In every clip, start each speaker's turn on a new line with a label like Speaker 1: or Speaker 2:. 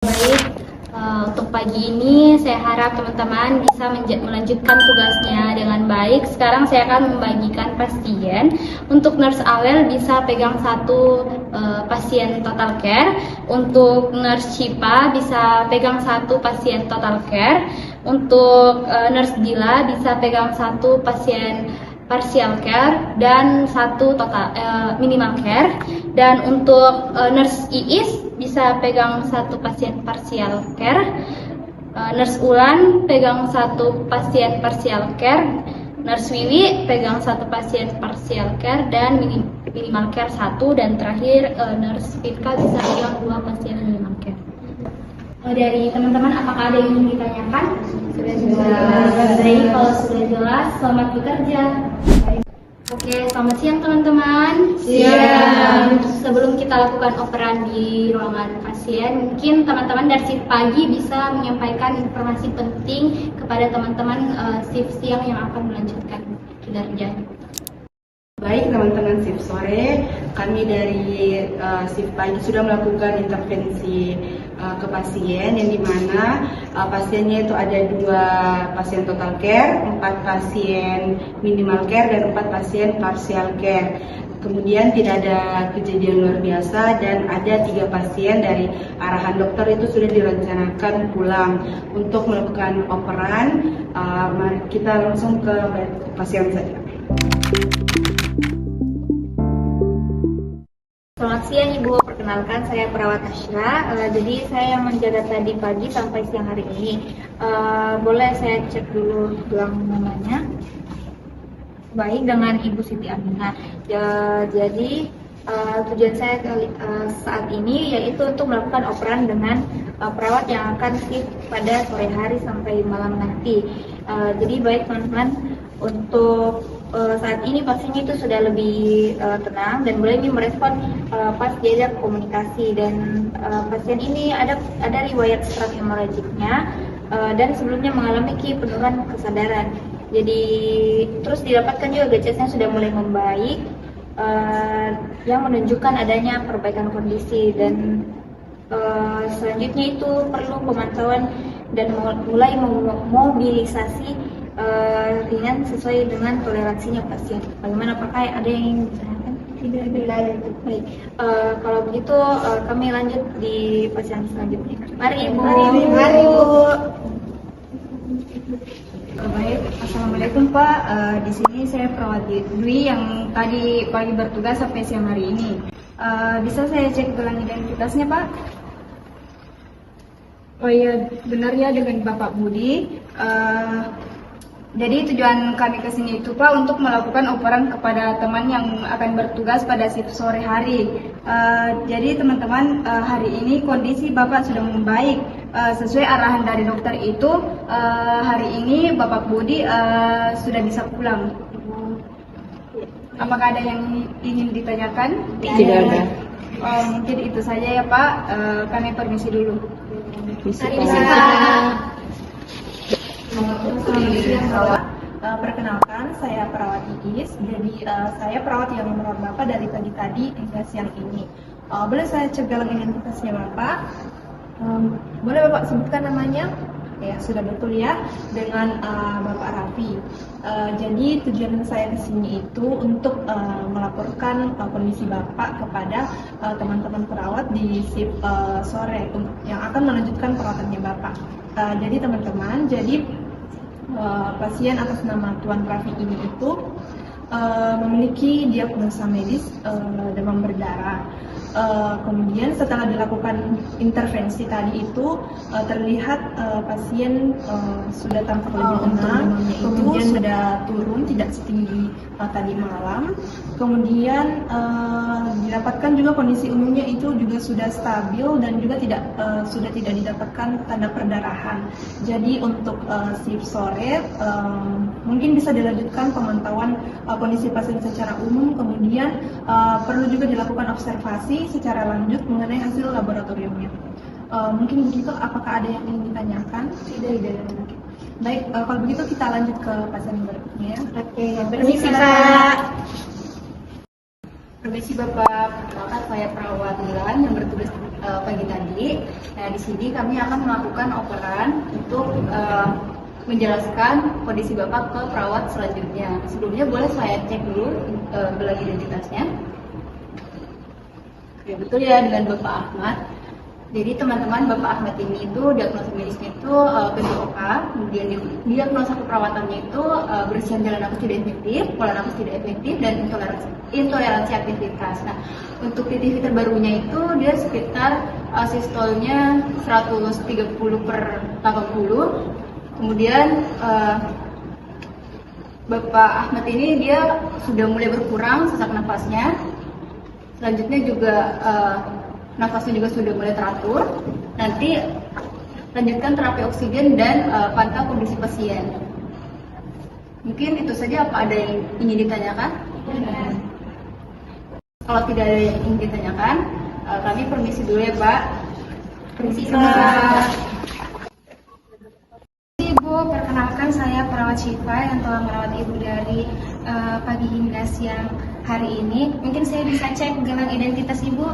Speaker 1: Baik, untuk pagi ini saya harap teman-teman bisa melanjutkan tugasnya dengan baik. Sekarang saya akan membagikan pasien. Untuk nurse awal bisa pegang satu pasien total care. Untuk nurse Cipa bisa pegang satu pasien total care. Untuk nurse Dila bisa pegang satu pasien partial care dan satu total minimal care. Dan untuk nurse Iis bisa pegang satu pasien partial care, nurse Ulan pegang satu pasien partial care, nurse Wiwi pegang satu pasien partial care dan minimal care satu, dan terakhir nurse Vika bisa pegang dua pasien minimal care. Dari teman-teman, apakah ada yang ingin ditanyakan? Sudah jelas. Baik, kalau sudah jelas, selamat bekerja. Oke, selamat siang teman-teman.
Speaker 2: Siang.
Speaker 1: Sebelum kita lakukan operan di ruangan pasien, mungkin teman-teman dari shift pagi bisa menyampaikan informasi penting kepada teman-teman shift siang yang akan melanjutkan kinerja.
Speaker 2: Baik teman-teman shift sore, kami dari shift pagi sudah melakukan intervensi ke pasien, yang dimana pasiennya itu ada 2 pasien total care, 4 pasien minimal care, dan 4 pasien partial care. Kemudian tidak ada kejadian luar biasa dan ada 3 pasien dari arahan dokter itu sudah direncanakan pulang untuk melakukan operan. Mari kita langsung ke pasien saja.
Speaker 1: Selamat siang Ibu, perkenalkan saya perawat Ashra. Jadi saya yang menjaga tadi pagi sampai siang hari ini. Boleh saya cek dulu gelang namanya? Baik, dengan Ibu Siti Aminah. Jadi tujuan saya saat ini yaitu untuk melakukan operan dengan perawat yang akan shift pada sore hari sampai malam nanti. Jadi baik teman-teman, untuk saat ini pasiennya itu sudah lebih tenang dan mulai merespon pas diajak komunikasi, dan pasien ini ada riwayat stroke hemoragiknya dan sebelumnya mengalami penurunan kesadaran. Jadi terus didapatkan juga GCS-nya sudah mulai membaik, yang menunjukkan adanya perbaikan kondisi, dan selanjutnya itu perlu pemantauan dan mulai memobilisasi ringan sesuai dengan toleransinya pasien. Bagaimana, apakah ada yang ingin ditanyakan? Tidak ada. Baik, kalau begitu kami lanjut di pasien selanjutnya. Mari Ibu.
Speaker 2: Mari Bu.
Speaker 3: Baik, assalamualaikum Pak. Di sini saya perawat Dwi yang tadi pagi bertugas sampai siang hari ini. Bisa saya cek gelang identitasnya Pak? Oh iya, benarnya dengan Bapak Budi. Jadi tujuan kami ke sini itu Pak untuk melakukan operan kepada teman yang akan bertugas pada shift sore hari. Jadi teman-teman, hari ini kondisi Bapak sudah membaik. Sesuai arahan dari dokter itu, hari ini Bapak Budi sudah bisa pulang. Apakah ada yang ingin ditanyakan?
Speaker 2: Tidak ada.
Speaker 3: Mungkin itu saja ya Pak. Kami permisi dulu.
Speaker 1: Mari Pak.
Speaker 4: Perkenalkan, saya perawat Iis. Jadi saya perawat yang menurut Bapak dari tadi hingga siang ini. Boleh saya cek gelang identitasnya Bapak? Boleh Bapak sebutkan namanya? Ya, sudah betul ya, dengan Bapak Raffi. Jadi tujuan saya di sini itu untuk melaporkan kondisi Bapak kepada teman-teman perawat di shift sore yang akan melanjutkan perawatannya Bapak. Jadi teman-teman, pasien atas nama Tuan Raffi ini itu memiliki diagnosa medis demam berdarah. Kemudian setelah dilakukan intervensi tadi itu terlihat pasien sudah tampak lebih tenang, kemudian sudah turun tidak setinggi tadi malam. Kemudian didapatkan juga kondisi umumnya itu juga sudah stabil dan juga sudah tidak didapatkan tanda perdarahan. Jadi untuk shift sore mungkin bisa dilanjutkan pemantauan kondisi pasien secara umum, kemudian perlu juga dilakukan observasi secara lanjut mengenai hasil laboratoriumnya. Mungkin begitu, apakah ada yang ingin ditanyakan? Tidak. Baik, kalau begitu kita lanjut ke pasien berikutnya.
Speaker 1: Oke, permisi Pak.
Speaker 2: Permisi Bapak, perkenalkan saya perawat Dilan yang bertugas pagi tadi. Nah, di sini kami akan melakukan operan untuk menjelaskan kondisi Bapak ke perawat selanjutnya. Sebelumnya boleh saya cek dulu gelar identitasnya. Oke, betul ya dengan Bapak Ahmad. Jadi teman-teman, Bapak Ahmad ini itu diagnosa medisnya itu PDOK, kemudian diagnosa keperawatannya itu bersihan jalan nafas tidak efektif, pola nafas tidak efektif, dan intoleransi aktivitas. Nah, untuk TTV terbarunya itu dia sekitar sistolnya 130/80. Kemudian Bapak Ahmad ini dia sudah mulai berkurang sesak nafasnya. Selanjutnya juga nafasnya juga sudah mulai teratur. Nanti lanjutkan terapi oksigen dan pantau kondisi pasien. Mungkin itu saja. Apa ada yang ingin ditanyakan? Kalau tidak ada yang ingin ditanyakan, kami permisi dulu ya Pak. Permisi Pak.
Speaker 3: Ibu, perkenalkan saya perawat Syifa yang telah merawat Ibu dari pagi hingga siang hari ini. Mungkin saya bisa cek gelang identitas Ibu.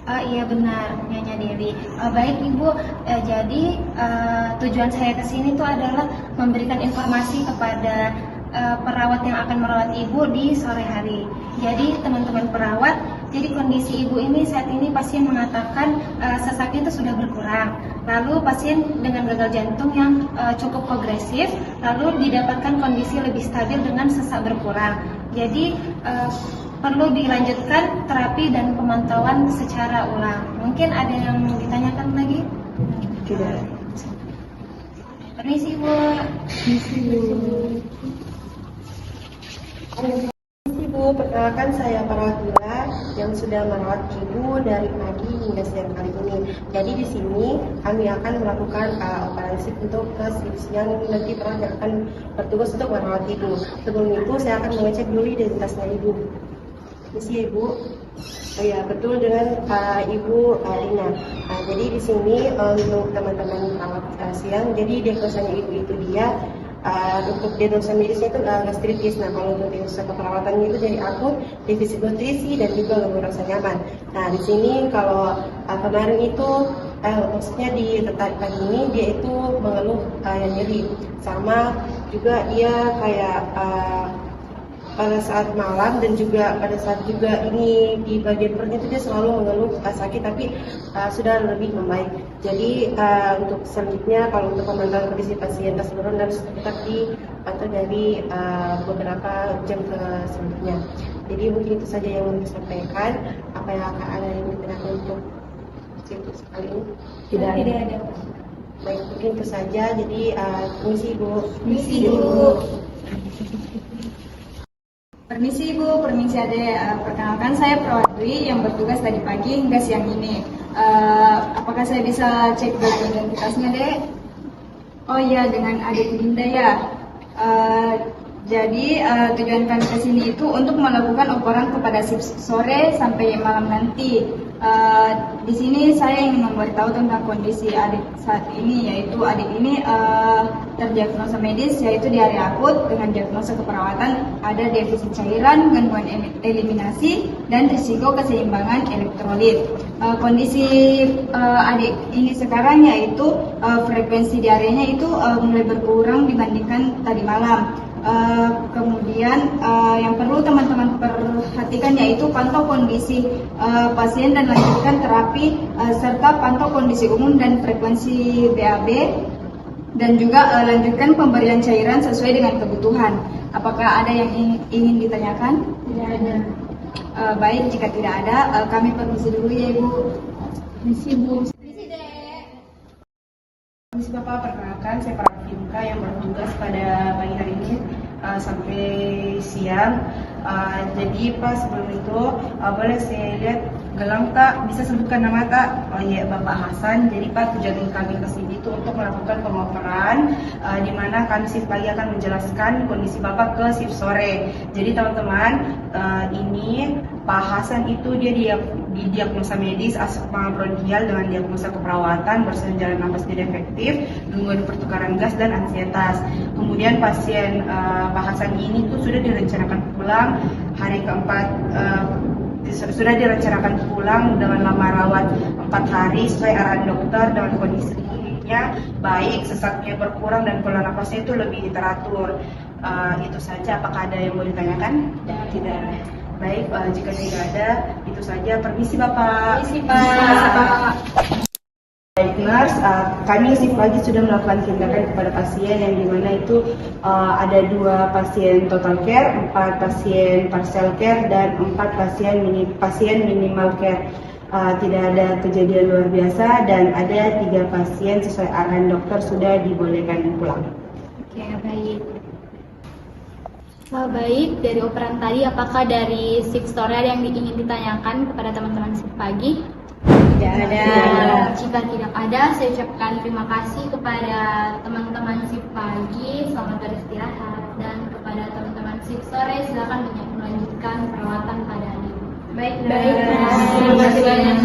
Speaker 3: Iya benar, Nyonya Dewi. Baik Ibu, jadi tujuan saya ke sini itu adalah memberikan informasi kepada perawat yang akan merawat Ibu di sore hari. Jadi teman-teman perawat, jadi kondisi Ibu ini saat ini pasien mengatakan sesaknya itu sudah berkurang. Lalu pasien dengan gagal jantung yang cukup progresif, lalu didapatkan kondisi lebih stabil dengan sesak berkurang. Jadi perlu dilanjutkan terapi dan pemantauan secara ulang. Mungkin ada yang mau ditanyakan lagi?
Speaker 2: Tidak.
Speaker 3: Permisi Bu.
Speaker 5: Ibu, perkenalkan saya perawat Dila yang sudah merawat Ibu dari pagi hingga siang hari ini. Jadi di sini kami akan melakukan operasi untuk ke siang nanti perawat yang akan bertugas untuk merawat Ibu. Sebelum itu saya akan mengecek dulu identitasnya Ibu. Misi Ibu. Oh ya, betul dengan Ibu Rina. Jadi di sini untuk teman-teman perawat siang, jadi diagnosanya Ibu itu dia untuk diagnosa medisnya itu gastritis. Nah, kalau untuk diagnosa keperawatannya itu dari akut defisit nutrisi dan juga gangguan rasa nyaman. Nah, di sini kalau kemarin itu maksudnya di pagi ini dia itu mengeluh nyeri, sama juga dia kayak pada saat malam dan juga pada saat juga ini di bagian perutnya itu dia selalu mengeluh sakit, tapi sudah lebih membaik. Jadi untuk selanjutnya kalau untuk pemantauan kondisi pasien tersebut harus tetap dipantau dari beberapa jam ke selanjutnya. Jadi mungkin itu saja yang mau disampaikan. Apa yang akan ada yang ditanyakan untuk sekali ini?
Speaker 3: Tidak ada.
Speaker 5: Baik, mungkin itu saja. Jadi permisi Ibu.
Speaker 3: Permisi Bu. Permisi Ibu, permisi Ade. Perkenalkan saya perawat Dwi yang bertugas tadi pagi hingga siang ini. Apakah saya bisa cek gelar identitasnya, Dek? Oh iya, dengan Adik Dinda ya. Jadi tujuan kami ke sini itu untuk melakukan operan kepada shift sore sampai malam nanti. Di sini saya ingin memberitahu tentang kondisi adik saat ini, yaitu adik ini terdiagnosa medis yaitu diare akut dengan diagnosa keperawatan ada defisit cairan, gangguan eliminasi, dan risiko keseimbangan elektrolit. Kondisi adik ini sekarang yaitu frekuensi diarenya itu mulai berkurang dibandingkan tadi malam. Kemudian yang perlu teman-teman perhatikan yaitu pantau kondisi pasien dan lanjutkan terapi serta pantau kondisi umum dan frekuensi BAB, dan juga lanjutkan pemberian cairan sesuai dengan kebutuhan. Apakah ada yang ingin ditanyakan?
Speaker 1: Tidak ada.
Speaker 3: Baik, jika tidak ada kami permisi dulu ya Ibu.
Speaker 1: Permisi Bu.
Speaker 2: Permisi Bapak, perkenalkan saya perawat Fimka yang bertugas pada pagi hari ini sampai siang. Jadi Pak, sebelum itu boleh saya lihat gelang Tak? Bisa sebutkan nama Tak? Oh iya, Bapak Hasan. Jadi Pak, tujuan kami ke sini itu untuk melakukan pengoperan di mana kami shift pagi akan menjelaskan kondisi Bapak ke shift sore. Jadi teman-teman, ini Pak Hasan itu dia didiagnosa medis asma bronkial dengan diagnosa keperawatan, bersihan jalan nafas tidak efektif, gangguan pertukaran gas dan ansietas. Kemudian pasien Pak Hasan ini tuh sudah direncanakan pulang hari keempat sudah direncanakan pulang dengan lama rawat 4 hari sesuai arahan dokter dengan kondisinya baik, sesaknya berkurang dan pola nafasnya itu lebih teratur. Itu saja. Apakah ada yang mau ditanyakan? Tidak. Baik, jika tidak ada, itu saja. Permisi Bapak.
Speaker 1: Permisi Pak.
Speaker 2: Baik nurse, kami shift pagi sudah melakukan tindakan kepada pasien yang dimana itu ada 2 pasien total care, 4 pasien partial care, dan 4 pasien minimal care. Tidak ada kejadian luar biasa dan ada 3 pasien sesuai arahan dokter sudah dibolehkan pulang.
Speaker 1: Oke, baik. Baik, dari operan tadi apakah dari shift sore ada yang ingin ditanyakan kepada teman-teman shift pagi? Tidak ada. Jika tidak ada, saya ucapkan terima kasih kepada teman-teman shift pagi, selamat beristirahat, dan kepada teman-teman shift sore silakan melanjutkan perawatan pada adik.
Speaker 3: Baik,
Speaker 1: Terima kasih banyak.